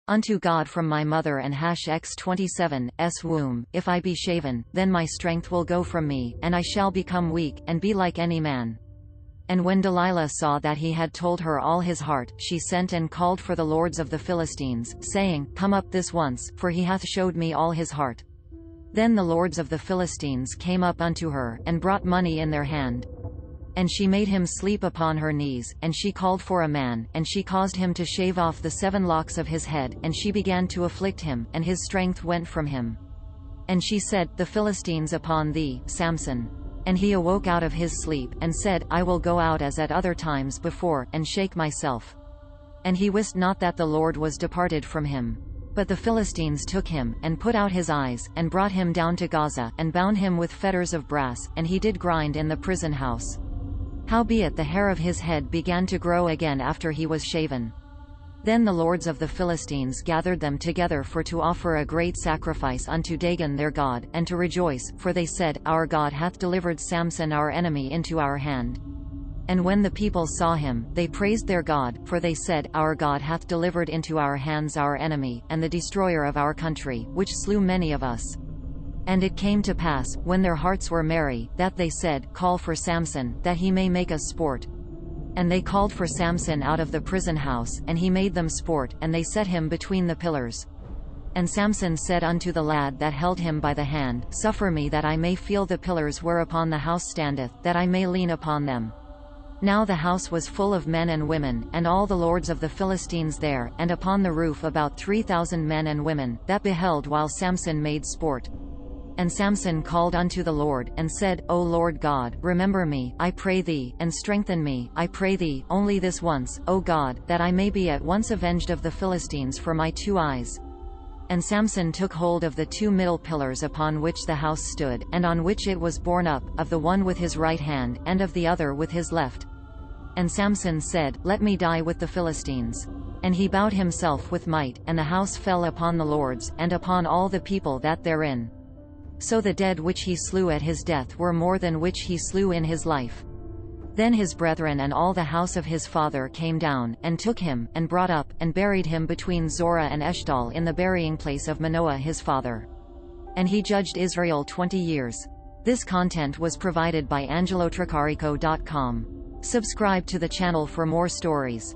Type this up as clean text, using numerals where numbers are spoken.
unto God from my mother and x27's womb. If I be shaven, then my strength will go from me, and I shall become weak, and be like any man. And when Delilah saw that he had told her all his heart, she sent and called for the lords of the Philistines, saying, Come up this once, for he hath showed me all his heart. Then the lords of the Philistines came up unto her, and brought money in their hand. And she made him sleep upon her knees, and she called for a man, and she caused him to shave off the 7 locks of his head, and she began to afflict him, and his strength went from him. And she said, The Philistines upon thee, Samson. And he awoke out of his sleep, and said, I will go out as at other times before, and shake myself. And he wist not that the Lord was departed from him. But the Philistines took him, and put out his eyes, and brought him down to Gaza, and bound him with fetters of brass, and he did grind in the prison house. Howbeit the hair of his head began to grow again after he was shaven. Then the lords of the Philistines gathered them together for to offer a great sacrifice unto Dagon their god, and to rejoice, for they said, Our God hath delivered Samson our enemy into our hand. And when the people saw him, they praised their God, for they said, Our God hath delivered into our hands our enemy, and the destroyer of our country, which slew many of us. And it came to pass, when their hearts were merry, that they said, Call for Samson, that he may make us sport. And they called for Samson out of the prison house, and he made them sport, and they set him between the pillars. And Samson said unto the lad that held him by the hand, Suffer me that I may feel the pillars whereupon the house standeth, that I may lean upon them. Now the house was full of men and women, and all the lords of the Philistines there, and upon the roof about 3,000 men and women, that beheld while Samson made sport. And Samson called unto the Lord, and said, O Lord God, remember me, I pray thee, and strengthen me, I pray thee, only this once, O God, that I may be at once avenged of the Philistines for my 2 eyes. And Samson took hold of the 2 middle pillars upon which the house stood, and on which it was borne up, of the one with his right hand, and of the other with his left. And Samson said, Let me die with the Philistines. And he bowed himself with might, and the house fell upon the lords, and upon all the people that therein. So the dead which he slew at his death were more than which he slew in his life. Then his brethren and all the house of his father came down, and took him, and brought up, and buried him between Zorah and Eshtaol in the burying place of Manoah his father. And he judged Israel 20 years. This content was provided by angelotricarico.com. Subscribe to the channel for more stories.